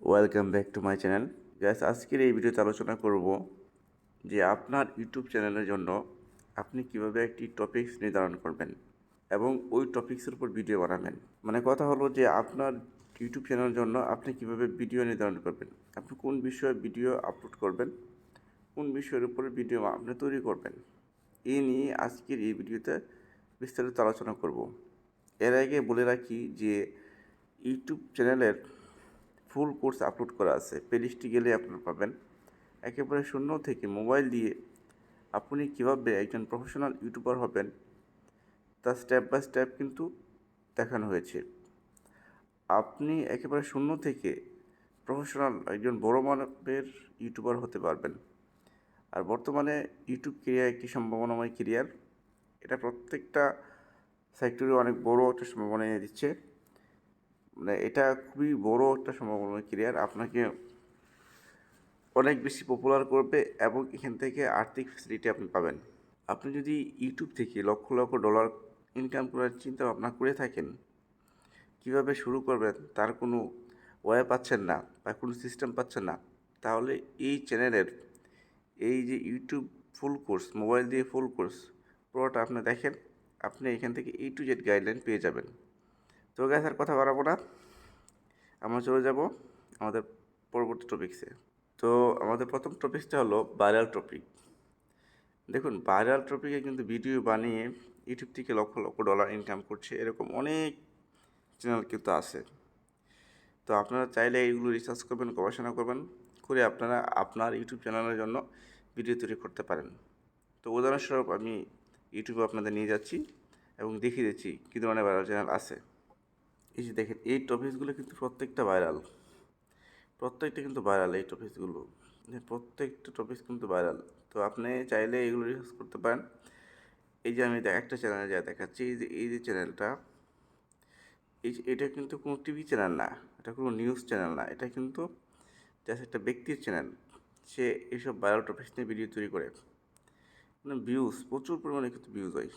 Welcome back to my channel. Gas আজকের এই ভিডিওতে আলোচনা করব যে আপনার ইউটিউব চ্যানেলের জন্য আপনি কিভাবে একটি টপিকস নির্ধারণ করবেন এবং ওই টপিক্সের উপর ভিডিও বানাবেন। মানে কথা হলো যে আপনার ইউটিউব চ্যানেলের জন্য আপনি কিভাবে ভিডিও নির্ধারণ করবেন, আপনি কোন বিষয়ে ভিডিও আপলোড করবেন, কোন বিষয়ের উপরে ভিডিও আপনি তৈরি করবেন, এই নিয়ে আজকের এই ভিডিওতে বিস্তারিত আলোচনা করব। এর আগে বলে রাখি যে ইউটিউব চ্যানেলের ফুল কোর্স আপলোড করা আছে, প্লেলিস্টে গেলে আপনারা পাবেন। একেবারে শূন্য থেকে মোবাইল দিয়ে আপনি কীভাবে একজন প্রফেশনাল ইউটিউবার হবেন তা স্টেপ বাই স্টেপ কিন্তু দেখানো হয়েছে। আপনি একেবারে শূন্য থেকে প্রফেশনাল একজন বড় মানের ইউটিউবার হতে পারবেন। আর বর্তমানে ইউটিউব কেরিয়ার একটি সম্ভাবনাময় কেরিয়ার, এটা প্রত্যেকটা সেক্টরে অনেক বড় একটা সম্ভাবনা এনে দিচ্ছে। মানে এটা খুবই বড় একটা সম্ভাবনাময় কেরিয়ার, আপনাকে অনেক বেশি পপুলার করবে এবং এখান থেকে আর্থিক ফ্যাসিলিটি আপনি পাবেন। আপনি যদি ইউটিউব থেকে লক্ষ লক্ষ ডলার ইনকাম করার চিন্তা ভাবনা করে থাকেন, কীভাবে শুরু করবেন তার কোনো ওয়ে পাচ্ছেন না বা কোনো সিস্টেম পাচ্ছেন না, তাহলে এই চ্যানেলের এই যে ইউটিউব ফুল কোর্স, মোবাইল দিয়ে ফুল কোর্স পুরোটা আপনি দেখেন, আপনি এখান থেকে A to Z গাইডলাইন পেয়ে যাবেন। তো গাইস আর কথা বাড়াবো না, আমরা চলে যাব আমাদের পরবর্তী টপিক্সে। তো আমাদের প্রথম টপিকসটা হলো ভাইরাল টপিক। দেখুন, ভাইরাল টপিকে কিন্তু ভিডিও বানিয়ে ইউটিউব থেকে লক্ষ লক্ষ ডলার ইনকাম করছে, এরকম অনেক চ্যানেল কিন্তু আছে। তো আপনারা চাইলে এইগুলো রিসার্চ করবেন, গবেষণা করবেন, করে আপনারা আপনার ইউটিউব চ্যানেলের জন্য ভিডিও তৈরি করতে পারেন। তো উদাহরণস্বরূপ আমি ইউটিউবে আপনাদের নিয়ে যাচ্ছি এবং দেখিয়ে দিচ্ছি কী ধরনের ভাইরাল চ্যানেল আছে। এই যে দেখেন, এই টপিকসগুলো কিন্তু প্রত্যেকটা ভাইরাল, প্রত্যেকটা কিন্তু ভাইরাল। এই টপিকসগুলো প্রত্যেকটা টপিকস কিন্তু ভাইরাল। তো আপনি চাইলে এগুলো রিসার্চ করতে পারেন। এই যে আমি একটা চ্যানেলে যা দেখাচ্ছি, এই যে চ্যানেলটা, এটা কিন্তু কোনো টিভি চ্যানেল না, এটা কোনো নিউজ চ্যানেল না, এটা কিন্তু জাস্ট একটা ব্যক্তির চ্যানেল। সে এইসব ভাইরাল টপিকস নিয়ে ভিডিও তৈরি করে, মানে ভিউজ প্রচুর পরিমাণে কিন্তু ভিউজ হয়।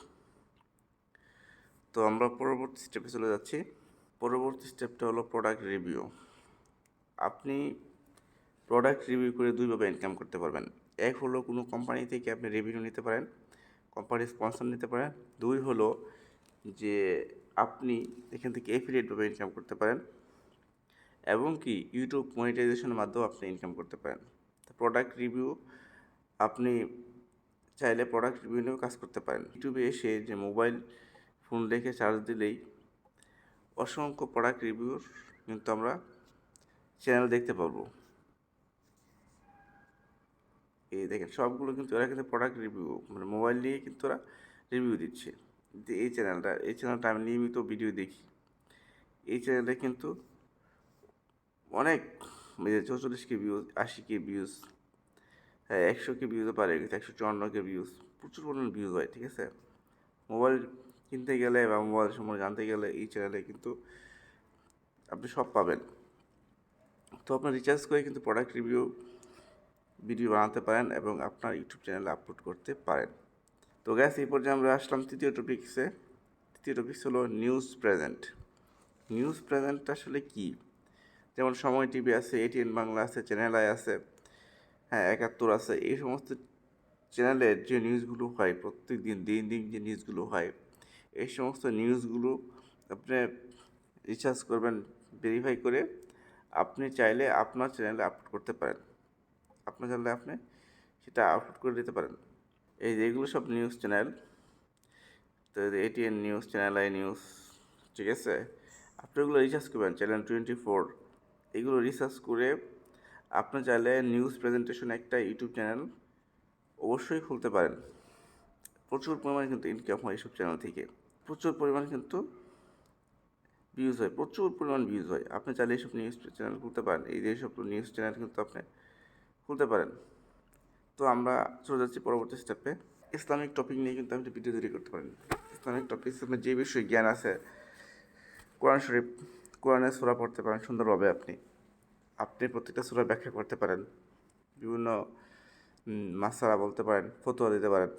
তো আমরা পরবর্তী স্টেপে চলে যাচ্ছি। পরবর্তী স্টেপটা হলো প্রোডাক্ট রিভিউ। আপনি প্রোডাক্ট রিভিউ করে দুইভাবে ইনকাম করতে পারবেন। এক হলো কোনো কোম্পানি থেকে আপনি রিভিউ নিতে পারেন, কোম্পানির স্পন্সর নিতে পারেন। দুই হলো যে আপনি এখান থেকে এফিলিয়েটভাবে ইনকাম করতে পারেন এবং কি ইউটিউব মনিটাইজেশনের মাধ্যমেও আপনি ইনকাম করতে পারেন। তো প্রোডাক্ট রিভিউ আপনি চাইলে প্রোডাক্ট রিভিউ নিয়েও কাজ করতে পারেন। ইউটিউবে এসে যে মোবাইল ফোন রেখে চার্জ দিলেই অসংখ্য প্রোডাক্ট রিভিউর কিন্তু আমরা চ্যানেল দেখতে পাবো। এই দেখেন, সবগুলো কিন্তু এরা কিন্তু প্রোডাক্ট রিভিউ, মানে মোবাইল নিয়ে কিন্তু ওরা রিভিউ দিচ্ছে। এই চ্যানেলটা আমি নিয়মিত ভিডিও দেখি। এই চ্যানেলে কিন্তু অনেক 44K ভিউজ, 80K ভিউজ, হ্যাঁ 100K ভিউজও পারে, 154K ভিউজ, প্রচুর পরিমাণ ভিউজ হয়। ঠিক আছে, মোবাইল কিনতে গেলে বা মোবাইল সম্পর্কে জানতে গেলে এই চ্যানেলে কিন্তু আপনি সব পাবেন। তো আপনার রিচার্জ করে কিন্তু প্রোডাক্ট রিভিউ ভিডিও বানাতে পারেন এবং আপনার ইউটিউব চ্যানেলে আপলোড করতে পারেন। তো গ্যাস এই পর্যায়ে আমরা আসলাম তৃতীয় টপিক্সে। তৃতীয় টপিক্স হলো নিউজ প্রেজেন্ট। নিউজ প্রেজেন্ট আসলে কি? যেমন সময় টিভি আছে, ATN বাংলা আছে, চ্যানেল আই আছে, হ্যাঁ 71 আছে। এই সমস্ত চ্যানেলের যে নিউজগুলো হয় প্রত্যেক দিন, দিন দিন যে নিউজগুলো হয়, এই সমস্ত নিউজগুলো আপনি রিসার্চ করবেন, ভেরিফাই করে আপনি চাইলে আপনার চ্যানেলে আপলোড করতে পারেন। আপনার চ্যানেলে আপনি সেটা আপলোড করে দিতে পারেন। এই যে এগুলো সব নিউজ চ্যানেল। তো ATN news, channel I news, ঠিক আছে, আপনি এগুলো রিসার্চ করবেন। চ্যানেল 24 এগুলো রিসার্চ করে আপনি চাইলে নিউজ প্রেজেন্টেশন একটা ইউটিউব চ্যানেল অবশ্যই খুলতে পারেন। প্রচুর পরিমাণে কিন্তু ইনকাম হয় এইসব চ্যানেল থেকে, প্রচুর পরিমাণে কিন্তু ভিউজ হয়, প্রচুর পরিমাণ ভিউজ হয়। আপনি চাইলে এইসব নিউজ চ্যানেল খুলতে পারেন। এই যে এইসব নিউজ চ্যানেল কিন্তু আপনি খুলতে পারেন। তো আমরা চলে যাচ্ছি পরবর্তী স্টেপে। ইসলামিক টপিক নিয়ে কিন্তু আপনি ভিডিও তৈরি করতে পারেন। ইসলামিক টপিক আপনার যে বিষয়ে জ্ঞান আছে, কোরআন শরীফ, কোরআনের সূরা পড়তে পারেন সুন্দরভাবে। আপনি প্রত্যেকটা সূরা ব্যাখ্যা করতে পারেন, বিভিন্ন মাসালা বলতে পারেন, ফতোয়া দিতে পারেন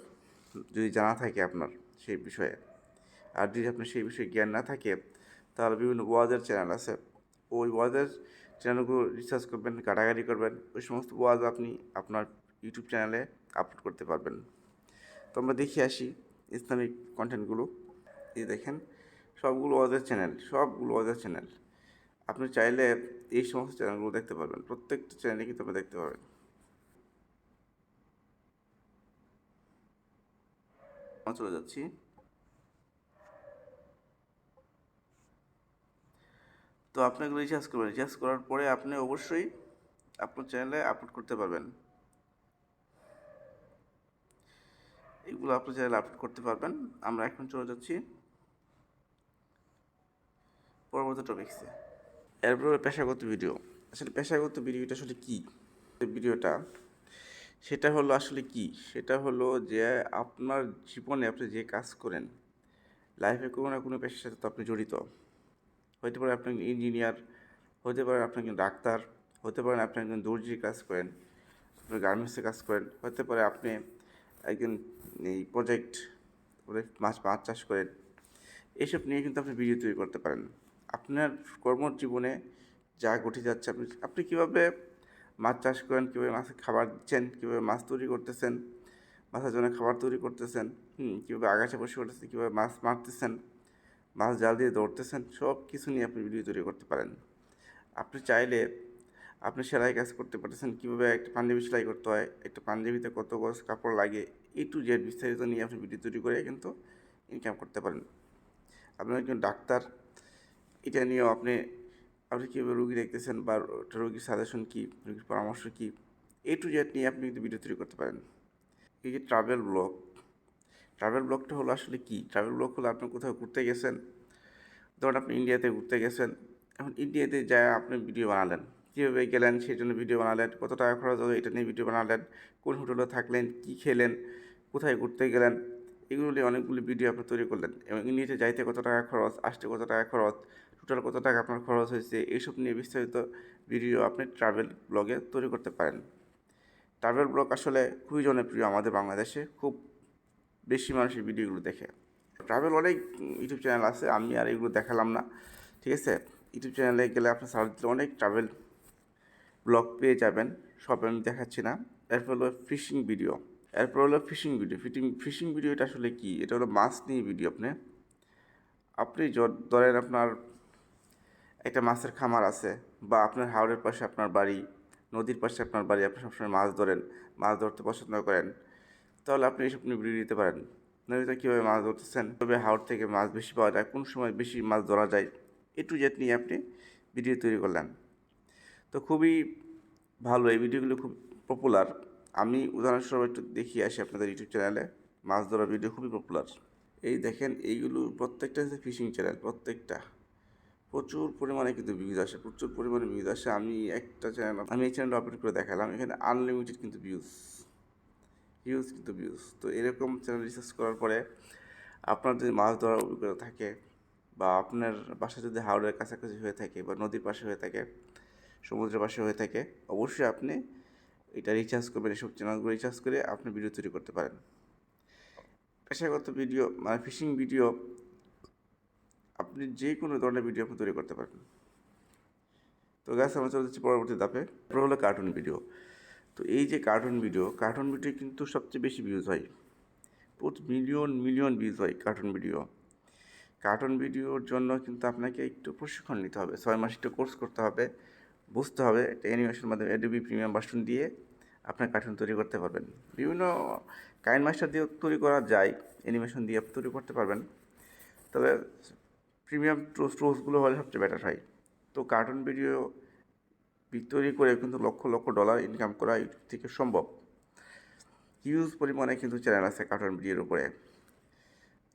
যদি জানা থাকে আপনার সেই বিষয়ে। আর যদি আপনার সেই বিষয়ে জ্ঞান না থাকে, তাহলে বিভিন্ন ওয়াজের চ্যানেল আছে, ওই ওয়াজের চ্যানেলগুলো রিসার্চ করবেন, ঘাটাঘাটি করবেন, ওই সমস্ত ওয়াজ আপনি আপনার ইউটিউব চ্যানেলে আপলোড করতে পারবেন। তো আমরা দেখে আসি ইসলামিক কন্টেন্টগুলো। এই দেখেন সবগুলো ওয়াজের চ্যানেল। আপনি চাইলে এই সমস্ত চ্যানেলগুলো দেখতে পারবেন, প্রত্যেকটা চ্যানেলে কিন্তু আপনি দেখতে পারবেন। চলে যাচ্ছি। তো আপনি এগুলো রিচার্জ করবেন, রিচার্জ করার পরে আপনি অবশ্যই আপনার চ্যানেলে আপলোড করতে পারবেন। এগুলো আপনার চ্যানেলে আপলোড করতে পারবেন। আমরা এখন চলে যাচ্ছি পরবর্তী টপিক্সে। এরপরে পেশাগত ভিডিও। আসলে পেশাগত ভিডিওটা আসলে কী? ভিডিওটা সেটা হলো যে আপনার জীবনে আপনি যে কাজ করেন, লাইফে কোনো না কোনো পেশার সাথে তো আপনি জড়িত। হতে পারে আপনি ইঞ্জিনিয়ার, হতে পারেন আপনি একজন ডাক্তার, হতে পারেন আপনি একজন দর্জির কাজ করেন, আপনি গার্মেন্টসে কাজ করেন, হতে পারে আপনি একজন এই প্রজেক্ট মাছ চাষ করেন। এইসব নিয়ে কিন্তু আপনি ভিডিও তৈরি করতে পারেন। আপনার কর্মজীবনে যা ঘটে যাচ্ছে, আপনি কীভাবে মাছ চাষ করেন, কীভাবে মাছের খাবার দিচ্ছেন, কীভাবে মাছ তৈরি করতেছেন, মাছের জন্য খাবার তৈরি করতেছেন, কীভাবে আগাছা পরিষ্কার করতেছেন, কীভাবে মাছ মারতেছেন, মাছ জাল দিয়ে ধরতেছেন, সব কিছু নিয়ে আপনি ভিডিও তৈরি করতে পারেন। আপনি চাইলে আপনি সেলাই কাজ করতে পারতেছেন, কীভাবে একটা পাঞ্জাবি সেলাই করতে হয়, একটা পাঞ্জাবিতে কত গজ কাপড় লাগে, টু জেড বিস্তারিত নিয়ে আপনি ভিডিও তৈরি করে কিন্তু ইনকাম করতে পারেন। আপনি একজন ডাক্তার, এটা নিয়েও আপনি কীভাবে রুগী দেখতেছেন বা রোগীর সাজেশন কী, রোগীর পরামর্শ কী, টু জেড নিয়ে আপনি কিন্তু ভিডিও তৈরি করতে পারেন। এই যে ট্রাভেল ব্লগটা হলো আসলে কী? ট্রাভেল ব্লগ হলো আপনি কোথাও ঘুরতে গেছেন, ধরুন আপনি ইন্ডিয়াতে ঘুরতে গেছেন, এখন ইন্ডিয়াতে যায় আপনি ভিডিও বানালেন, কীভাবে গেলেন সেই জন্য ভিডিও বানালেন, কত টাকা খরচ হলো এটা নিয়ে ভিডিও বানালেন, কোন হোটেলে থাকলেন, কী খেলেন, কোথায় ঘুরতে গেলেন, এগুলো নিয়ে অনেকগুলি ভিডিও আপনি তৈরি করলেন। এবং ইন্ডিয়াতে যাইতে কত টাকা খরচ, আসতে কত টাকা খরচ, টোটাল কত টাকা আপনার খরচ হয়েছে, এইসব নিয়ে বিস্তারিত ভিডিও আপনি ট্রাভেল ব্লগে তৈরি করতে পারেন। ট্রাভেল ব্লগ আসলে খুবই জনপ্রিয় আমাদের বাংলাদেশে, খুব বেশি মানুষের ভিডিওগুলো দেখে। ট্রাভেল অনেক ইউটিউব চ্যানেল আছে, আমি আর এগুলো দেখালাম না, ঠিক আছে। ইউটিউব চ্যানেলে গেলে আপনি সার্চ দিলে অনেক ট্রাভেল ব্লগ পেয়ে যাবেন, সব আমি দেখাচ্ছি না। এরপর হলো ফিশিং ভিডিওটা আসলে কি? এটা হলো মাছ নিয়ে ভিডিও। আপনি ধরেন আপনার একটা মাছের খামার আছে, বা আপনার হাওরের পাশে আপনার বাড়ি, নদীর পাশে আপনার বাড়ি, আপনি সবসময় মাছ ধরেন, মাছ ধরতে পছন্দ করেন, তাহলে আপনি এইসব নিয়ে ভিডিও দিতে পারেন। নদীতে কীভাবে মাছ ধরতেছেন, কীভাবে হাওর থেকে মাছ বেশি পাওয়া যায়, কোন সময় বেশি মাছ ধরা যায়, টু জেড নিয়ে আপনি ভিডিও তৈরি করলেন। তো খুবই ভালো, এই ভিডিওগুলো খুব পপুলার। আমি উদাহরণস্বরূপ একটু দেখিয়ে আসি আপনাদের ইউটিউব চ্যানেলে, মাছ ধরার ভিডিও খুবই পপুলার। এই দেখেন এইগুলো প্রত্যেকটা হচ্ছে ফিশিং চ্যানেল, প্রত্যেকটা প্রচুর পরিমাণে কিন্তু ভিউজ আসে। আমি এই চ্যানেলটা আপলোড করে দেখালাম, এখানে আনলিমিটেড কিন্তু ভিউজ। তো এরকম চ্যানেল রিসার্চ করার পরে আপনার যদি মাছ ধরার অভিজ্ঞতা থাকে, বা আপনার বাসা যদি হাওড়ের কাছাকাছি হয়ে থাকে, বা নদীর পাশে হয়ে থাকে, সমুদ্রের পাশে হয়ে থাকে, অবশ্যই আপনি এটা রিচার্জ করবেন, এসব চ্যানেলগুলো রিচার্জ করে আপনি ভিডিও তৈরি করতে পারেন। পেশাগত ভিডিও মানে ফিশিং ভিডিও, আপনি যে কোনো ধরনের ভিডিও আপনি তৈরি করতে পারেন। তো গাছ আমরা চলে যাচ্ছি পরবর্তী ধাপে, তারপর হলো কার্টুন ভিডিও। তো এই যে কার্টুন ভিডিও কিন্তু সবচেয়ে বেশি ভিউজ হয়, মিলিয়ন ভিউজ হয় কার্টুন ভিডিওর জন্য কিন্তু আপনাকে একটু প্রশিক্ষণ নিতে হবে, 6 মাস একটু কোর্স করতে হবে, বুঝতে হবে একটা অ্যানিমেশন মাধ্যমে অ্যাডোবি প্রিমিয়াম ভার্সন দিয়ে আপনার কার্টুন তৈরি করতে পারবেন। বিভিন্ন কাইন মাস্টার দিয়েও তৈরি করা যায়, অ্যানিমেশন দিয়ে তৈরি করতে পারবেন, তবে প্রিমিয়াম টুলসগুলো হলে সবচেয়ে বেটার হয়। তো কার্টুন ভিডিও তৈরি করে কিন্তু লক্ষ লক্ষ ডলার ইনকাম করা ইউটিউব থেকে সম্ভব। হিউজ পরিমাণে কিন্তু চ্যানেল আছে কার্টুন ভিডিওর উপরে।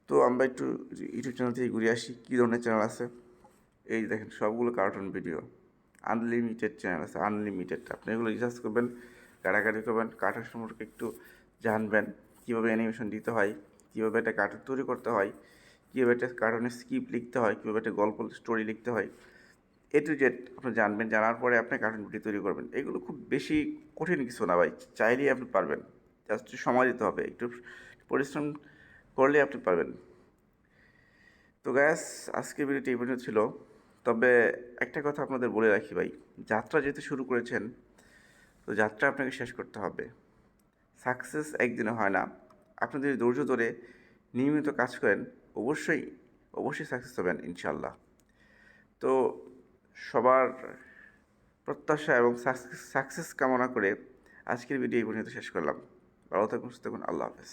তো আমরা একটু ইউটিউব চ্যানেল থেকে ঘুরে আসি কী ধরনের চ্যানেল আছে। এই দেখেন সবগুলো কার্টুন ভিডিও, আনলিমিটেড চ্যানেল আছে, আনলিমিটেড। আপনি এগুলো রিসার্চ করবেন, কাটাকাটি করবেন, কার্টুন সম্পর্কে একটু জানবেন, কীভাবে অ্যানিমেশন দিতে হয়, কীভাবে একটা কার্টুন তৈরি করতে হয়, কীভাবে একটা কার্টুনের স্ক্রিপ্ট লিখতে হয়, কীভাবে একটা গল্প স্টোরি লিখতে হয়, টু জেড আপনি জানবেন। জানার পরে আপনি কার্টুন ভিডিও তৈরি করবেন। এগুলো খুব বেশি কঠিন কিছু না ভাই, চাইলেই আপনি পারবেন, জাস্ট সময় দিতে হবে, একটু পরিশ্রম করলে আপনি পারবেন। তো গ্যাস আজকের ভিডিওটি এই পর্যন্ত ছিল। তবে একটা কথা আপনাদের বলে রাখি ভাই, যাত্রা যেহেতু শুরু করেছেন, তো যাত্রা আপনাকে শেষ করতে হবে। সাকসেস একদিনে হয় না। আপনি যদি ধৈর্য ধরে নিয়মিত কাজ করেন, অবশ্যই অবশ্যই সাকসেস হবেন ইনশাল্লাহ। তো সবার প্রত্যাশা এবং সাকসেস কামনা করে আজকের ভিডিও এই পর্যন্ত শেষ করলাম। ভালো থাকুন, সুস্থ থাকুন, আল্লাহ হাফেজ।